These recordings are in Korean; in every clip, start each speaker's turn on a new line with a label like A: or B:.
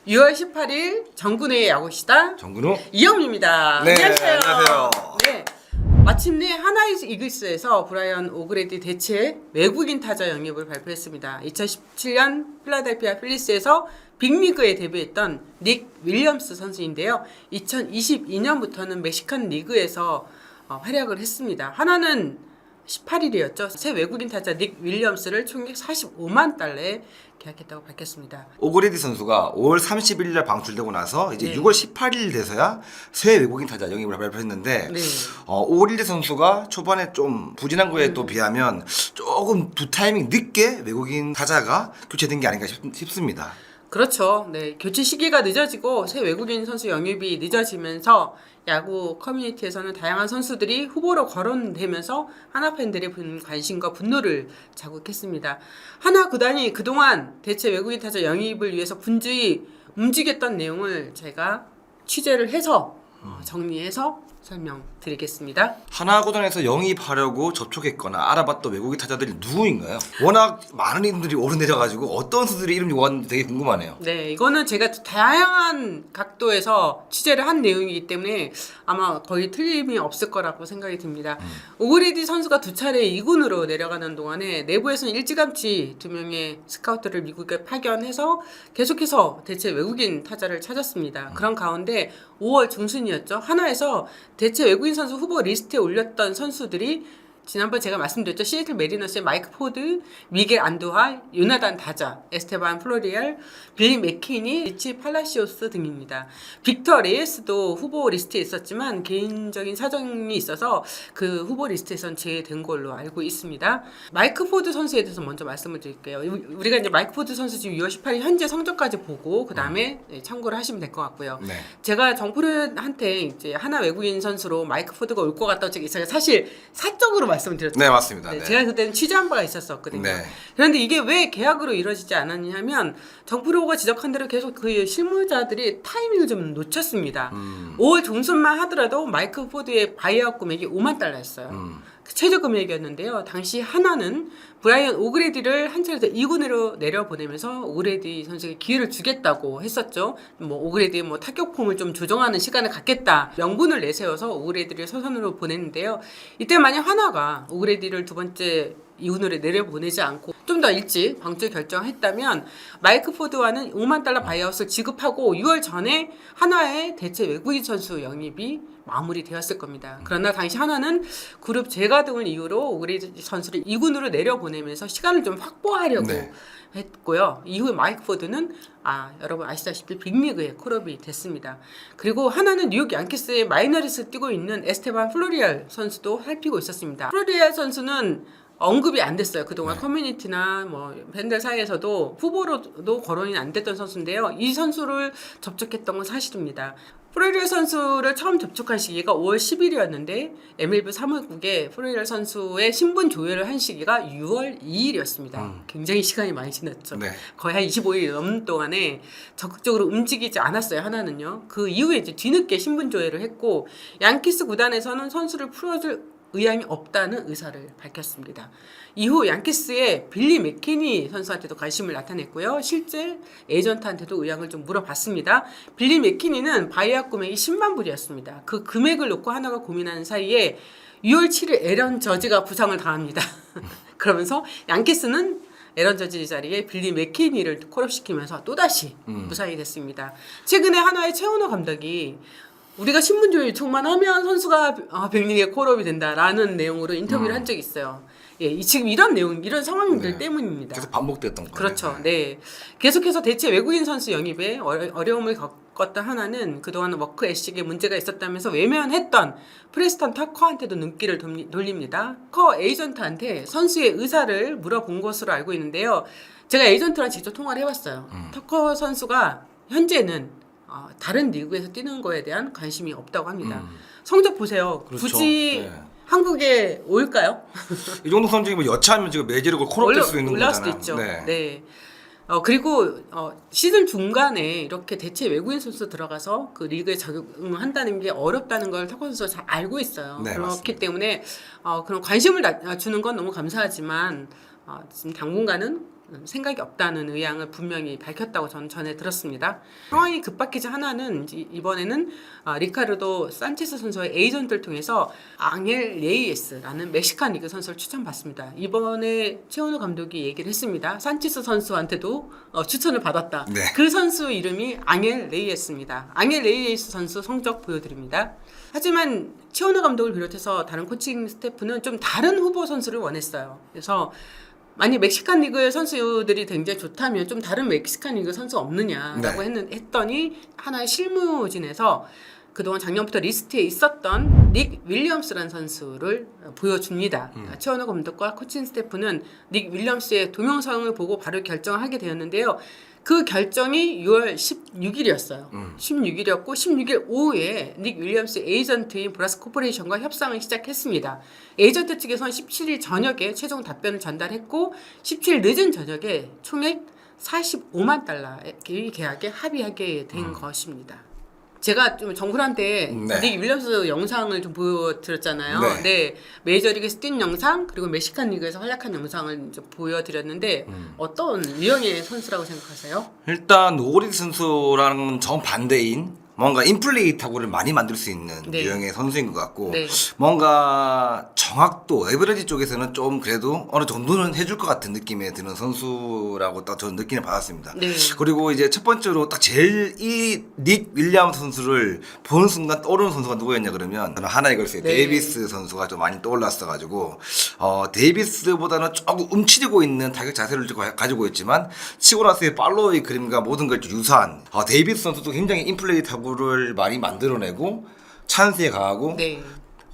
A: 6월 18일 정근우의 야구시다
B: 정근우
A: 이영미입니다.
B: 네,
A: 안녕하세요.
B: 안녕하세요.
A: 네. 마침내 하나 이글스에서 브라이언 오그레디 대체 외국인 타자 영입을 발표했습니다. 2017년 필라델피아 필리스에서 빅리그에 데뷔했던 닉 윌리엄스 선수인데요. 2022년부터는 멕시칸 리그에서 활약을 했습니다. 하나는 18일이었죠. 새 외국인 타자 닉 윌리엄스를 총액 45만 달러에 계약했다고 밝혔습니다.
B: 오그레디 선수가 5월 30일 날 방출되고 나서 이제
A: 네.
B: 6월 18일 돼서야 새 외국인 타자 영입을 발표했는데
A: 네.
B: 오그레디 선수가 초반에 좀 부진한 거에 또 비하면 조금 두 타이밍 늦게 외국인 타자가 교체된 게 아닌가 싶습니다.
A: 그렇죠. 네. 교체 시기가 늦어지고 새 외국인 선수 영입이 늦어지면서 야구 커뮤니티에서는 다양한 선수들이 후보로 거론되면서 하나 팬들의 관심과 분노를 자극했습니다. 하나 구단이 그동안 대체 외국인 타자 영입을 위해서 분주히 움직였던 내용을 제가 취재를 해서 정리해서 설명드리겠습니다.
B: 하나구단에서 영입하려고 접촉했거나 알아봤던 외국인 타자들이 누구인가요? 워낙 많은 이름들이 오르내려가지고 어떤 선수들의 이름이 왔는지 되게 궁금하네요.
A: 네, 이거는 제가 다양한 각도에서 취재를 한 내용이기 때문에 아마 거의 틀림이 없을 거라고 생각이 듭니다. 오그레디 선수가 두 차례 2군으로 내려가는 동안에 내부에서는 일찌감치 두 명의 스카우트를 미국에 파견해서 계속해서 대체 외국인 타자를 찾았습니다. 그런 가운데 5월 중순이었죠. 하나에서 대체 외국인 선수 후보 리스트에 올렸던 선수들이 지난번 제가 말씀드렸죠. 시애틀 메리너스의 마이크 포드, 미겔 안두하, 요나단 다자, 에스테반 플로리알, 빌리 맥키니, 리치 팔라시오스 등입니다. 빅터 레이스도 후보 리스트에 있었지만 개인적인 사정이 있어서 그 후보 리스트에선 제외된 걸로 알고 있습니다. 마이크 포드 선수에 대해서 먼저 말씀을 드릴게요. 우리가 이제 마이크 포드 선수 지금 6월 18일 현재 성적까지 보고 그 다음에 참고를 하시면 될 것 같고요.
B: 네.
A: 제가 정프로한테 이제 하나 외국인 선수로 마이크 포드가 올 것 같다고 제가 사실 사적으로 말씀드렸죠.
B: 네, 맞습니다.
A: 네,
B: 네.
A: 제가 그때는 취재한 바가 있었거든요.
B: 네.
A: 그런데 이게 왜 계약으로 이루어지지 않았냐면 정프로가 지적한 대로 계속 그 실무자들이 타이밍을 좀 놓쳤습니다. 5월 중순만 하더라도 마이크 포드의 바이아웃 금액이 5만 달러였어요. 그 최저 금액이었는데요. 당시 하나는 브라이언 오그레디를 한 차례 더 2군으로 내려보내면서 오그레디 선수에게 기회를 주겠다고 했었죠. 뭐 오그레디의 뭐 타격 폼을 좀 조정하는 시간을 갖겠다 명분을 내세워서 오그레디를 서선으로 보냈는데요. 이때 만약 하나가 오그레디를 두 번째 2군으로 내려보내지 않고 좀 더 일찍 방출 결정했다면 마이크 포드와는 5만 달러 바이아웃을 지급하고 6월 전에 하나의 대체 외국인 선수 영입이 마무리되었을 겁니다. 그러나 당시 하나는 그룹 재가 등을 이유로 오그레디 선수를 2군으로 내려보내면서 시간을 좀 확보하려고
B: 네.
A: 했고요. 이후에 마이크 포드는 여러분 아시다시피 빅리그에 콜업이 됐습니다. 그리고 하나는 뉴욕 양키스의 마이너리스 뛰고 있는 에스테반 플로리알 선수도 살피고 있었습니다. 플로리알 선수는 언급이 안 됐어요. 그동안 커뮤니티나 뭐 팬들 사이에서도 후보로도 거론이 안 됐던 선수인데요. 이 선수를 접촉했던 건 사실입니다. 플로리알 선수를 처음 접촉한 시기가 5월 10일이었는데 MLB 사무국에 플로리알 선수의 신분 조회를 한 시기가 6월 2일이었습니다. 굉장히 시간이 많이 지났죠.
B: 네.
A: 거의 한 25일 넘는 동안에 적극적으로 움직이지 않았어요. 하나는요. 그 이후에 이제 뒤늦게 신분 조회를 했고 양키스 구단에서는 선수를 풀어줄 의향이 없다는 의사를 밝혔습니다. 이후 양키스의 빌리 맥키니 선수한테도 관심을 나타냈고요. 실제 에이전트한테도 의향을 좀 물어봤습니다. 빌리 맥키니는 바이아웃 금액이 10만 불이었습니다. 그 금액을 놓고 하나가 고민하는 사이에 6월 7일 에런 저지가 부상을 당합니다. 그러면서 양키스는 에런 저지 자리에 빌리 맥키니를 콜업시키면서 또다시 부상이 됐습니다. 최근에 하나의 최원호 감독이 우리가 신분조회 요청만 하면 선수가 빅리그에 콜업이 된다라는 내용으로 인터뷰를 한 적이 있어요. 예, 지금 이런 내용, 이런 상황들
B: 네.
A: 때문입니다.
B: 계속 반복됐던 거예요.
A: 그렇죠. 네. 계속해서 대체 외국인 선수 영입에 어려움을 겪었던 하나는 그동안 워크 애식에 문제가 있었다면서 외면했던 프레스턴 터커한테도 눈길을 돌립니다. 터커 에이전트한테 선수의 의사를 물어본 것으로 알고 있는데요. 제가 에이전트랑 직접 통화를 해봤어요. 터커 선수가 현재는 다른 리그에서 뛰는 거에 대한 관심이 없다고 합니다. 성적 보세요.
B: 그렇죠.
A: 굳이
B: 네.
A: 한국에 올까요?
B: 이 정도 성적이 뭐 여차하면 지금 메이저리그 콜업될 수 있는
A: 올라올
B: 거잖아요.
A: 수도 있죠. 네. 그리고 시즌 중간에 이렇게 대체 외국인 선수 들어가서 그 리그에 적응한다는 게 어렵다는 걸 터커 선수가 잘 알고 있어요.
B: 네,
A: 그렇기
B: 맞습니다.
A: 때문에 그런 관심을 주는 건 너무 감사하지만 지금 당분간은 생각이 없다는 의향을 분명히 밝혔다고 저는 전에 들었습니다. 상황이 급박해진 하나는 이번에는 리카르도 산체스 선수의 에이전트를 통해서 앙헬 레이에스라는 멕시칸 리그 선수를 추천받습니다. 이번에 최원호 감독이 얘기를 했습니다. 산체스 선수한테도 추천을 받았다.
B: 네.
A: 그 선수 이름이 앙헬 레이에스입니다. 앙헬 레이에스 선수 성적 보여드립니다. 하지만 최원호 감독을 비롯해서 다른 코칭 스태프는 좀 다른 후보 선수를 원했어요. 그래서 만약 멕시칸 리그의 선수들이 굉장히 좋다면 좀 다른 멕시칸 리그 선수 없느냐라고 했더니 하나의 실무진에서 그동안 작년부터 리스트에 있었던 닉 윌리엄스라는 선수를 보여줍니다. 최원호 감독과 코칭 스태프는 닉 윌리엄스의 동영상을 보고 바로 결정을 하게 되었는데요. 그 결정이 6월 16일이었어요. 16일이었고 16일 오후에 닉 윌리엄스 에이전트인 브라스 코퍼레이션과 협상을 시작했습니다. 에이전트 측에서는 17일 저녁에 최종 답변을 전달했고 17일 늦은 저녁에 총액 45만 달러의 계약에 합의하게 된 것입니다. 제가 좀 정kur한테
B: 네.
A: 닉 윌리엄스 영상을 좀 보여드렸잖아요.
B: 네.
A: 네, 메이저리그에서 뛴 영상 그리고 멕시칸 리그에서 활약한 영상을 좀 보여드렸는데 어떤 유형의 선수라고 생각하세요?
B: 일단 오그리디 선수랑 정반대인 뭔가 인플레이 타구를 많이 만들 수 있는
A: 네.
B: 유형의 선수인 것 같고
A: 네.
B: 뭔가 정확도 에버리지 쪽에서는 좀 그래도 어느 정도는 해줄 것 같은 느낌에 드는 선수라고 딱 저는 느낌을 받았습니다.
A: 네.
B: 그리고 이제 첫 번째로 딱 제일 이 닉 윌리엄스 선수를 보는 순간 떠오르는 선수가 누구였냐 그러면 저는 하나 이글스의
A: 네.
B: 데이비스 선수가 좀 많이 떠올랐어가지고 데이비스보다는 조금 움츠리고 있는 타격 자세를 가지고 있지만 치고 나서의 팔로우의 그림과 모든 걸 유사한 데이비스 선수도 굉장히 인플레이 타구를 많이 만들어내고 찬스에 강하고
A: 네.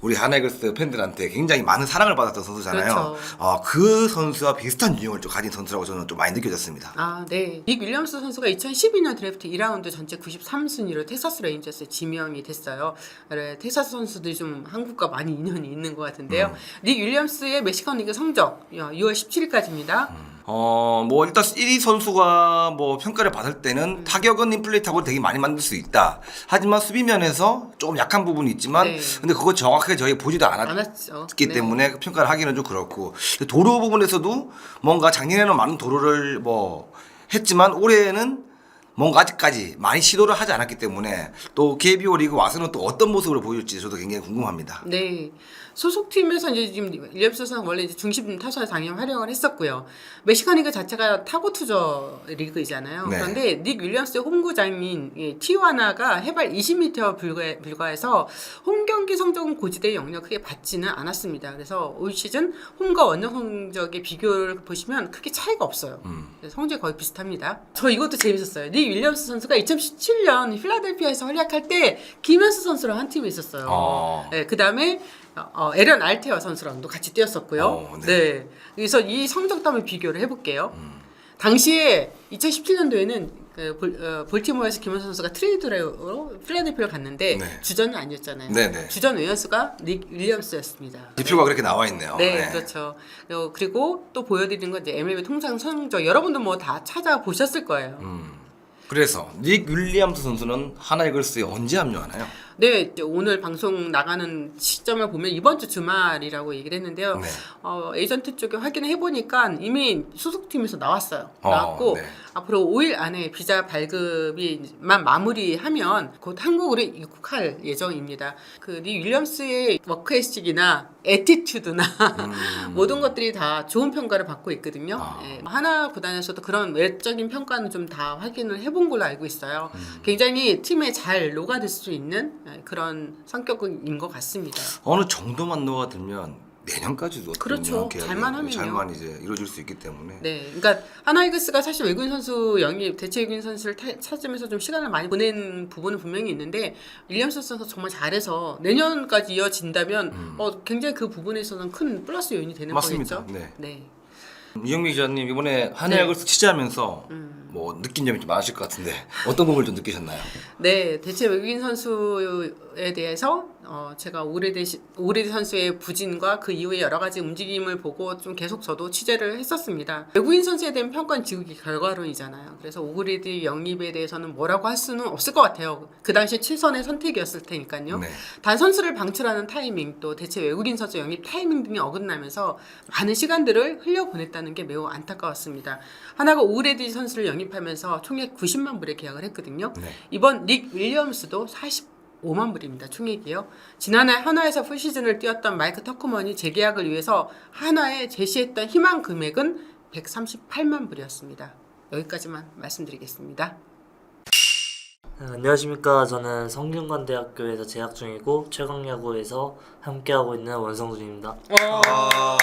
B: 우리 하나이글스 팬들한테 굉장히 많은 사랑을 받았던 선수잖아요.
A: 그렇죠.
B: 그 선수와 비슷한 유형을 좀 가진 선수라고 저는 좀 많이 느껴졌습니다.
A: 아, 네. 닉 윌리엄스 선수가 2012년 드래프트 2라운드 전체 93순위로 텍사스 레인저스에 지명이 됐어요. 그래, 텍사스 선수들이 좀 한국과 많이 인연이 있는 것 같은데요. 닉 윌리엄스의 멕시칸 리그 성적 6월 17일까지입니다.
B: 뭐 일단 1위 선수가 뭐 평가를 받을 때는 타격은 인플레이 타구를 되게 많이 만들 수 있다. 하지만 수비면에서 조금 약한 부분이 있지만
A: 네.
B: 근데 그거 정확하게 저희 보지도 않았기
A: 않았죠.
B: 때문에 그 평가를 하기는 좀 그렇고 도로 부분에서도 뭔가 작년에는 많은 도로를 뭐 했지만 올해는 뭔가 아직까지 많이 시도를 하지 않았기 때문에 또 KBO 리그 와서는 또 어떤 모습을 보여줄지 저도 굉장히 궁금합니다.
A: 네. 소속팀에서 이제 지금 윌리엄스 선수는 원래 이제 중심 타선에 당연 활용을 했었고요. 멕시칸 리그 자체가 타고 투저 리그이잖아요.
B: 네.
A: 그런데 닉 윌리엄스의 홈구장인 티juana가 해발 20m 불과해서 홈 경기 성적은 고지대의 영향을 크게 받지는 않았습니다. 그래서 올 시즌 홈과 원정 성적의 비교를 보시면 크게 차이가 없어요. 성적이 거의 비슷합니다. 저 이것도 재밌었어요. 닉 윌리엄스 선수가 2017년 필라델피아에서 활약할 때 김현수 선수랑 한 팀에 있었어요. 네, 그 다음에 에런 알테어 선수랑도 같이 뛰었었고요.
B: 네.
A: 네. 그래서 이 성적도 한번 비교를 해볼게요. 당시에 2017년도에는 볼티모어에서 김현수 선수가 트레이드로 필라델피아를 갔는데
B: 네.
A: 주전은 아니었잖아요.
B: 네네.
A: 주전 외연수가 닉 윌리엄스였습니다.
B: 지표가 그렇게 나와 있네요.
A: 네, 그렇죠. 그리고 또 보여드리는 건 이제 MLB 통상 성적 여러분도 뭐 다 찾아보셨을 거예요.
B: 그래서 닉 윌리엄스 선수는 하나이글스에 언제 합류하나요?
A: 네, 이제 오늘 방송 나가는 시점을 보면 이번 주 주말이라고 얘기를 했는데요.
B: 네.
A: 에이전트 쪽에 확인을 해보니까 이미 소속팀에서 나왔어요. 나왔고
B: 네.
A: 앞으로 5일 안에 비자 발급이만 마무리하면 곧 한국으로 입국할 예정입니다. 그 닉 윌리엄스의 워크에식이나 애티튜드나 모든 것들이 다 좋은 평가를 받고 있거든요. 예, 하나 구단에서도 그런 외적인 평가는 좀 다 확인을 해본 걸로 알고 있어요. 굉장히 팀에 잘 녹아들 수 있는 그런 성격인 것 같습니다.
B: 어느 정도만 녹아들면 내년까지도
A: 그렇죠. 잘만 하면요.
B: 잘만 이제 이루어질 수 있기 때문에.
A: 네, 그러니까 하나이글스가 사실 외국인 선수 영입, 대체 외국인 선수를 찾으면서 좀 시간을 많이 보낸 부분은 분명히 있는데 윌리엄스 선수 정말 잘해서 내년까지 이어진다면 굉장히 그 부분에서는 큰 플러스 요인이 되는
B: 맞습니다.
A: 거겠죠.
B: 네.
A: 네.
B: 이영미 기자님 이번에 하나이글스 취재하면서 뭐 느낀 점이 좀 많으실 것 같은데 어떤 부분을 좀 느끼셨나요?
A: 네, 대체 외국인 선수에 대해서 제가 오그레디 선수의 부진과 그 이후에 여러 가지 움직임을 보고 좀 계속 저도 취재를 했었습니다. 외국인 선수에 대한 평가는 지극히 결과론이잖아요. 그래서 오그레디 영입에 대해서는 뭐라고 할 수는 없을 것 같아요. 그 당시에 최선의 선택이었을 테니까요.
B: 네.
A: 단 선수를 방출하는 타이밍 또 대체 외국인 선수 영입 타이밍 등이 어긋나면서 많은 시간들을 흘려보냈다는 게 매우 안타까웠습니다. 하나가 오그레디 선수를 영입하면서 총액 90만 불에 계약을 했거든요.
B: 네.
A: 이번 닉 윌리엄스도 45만 불입니다. 총액이요. 지난해 한화에서 풀시즌을 뛰었던 마이크 터커먼이 재계약을 위해서 한화에 제시했던 희망 금액은 138만 불이었습니다. 여기까지만 말씀드리겠습니다.
C: 안녕하십니까. 저는 성균관대학교에서 재학 중이고 최강야구에서 함께하고 있는 원성준입니다.
B: 아,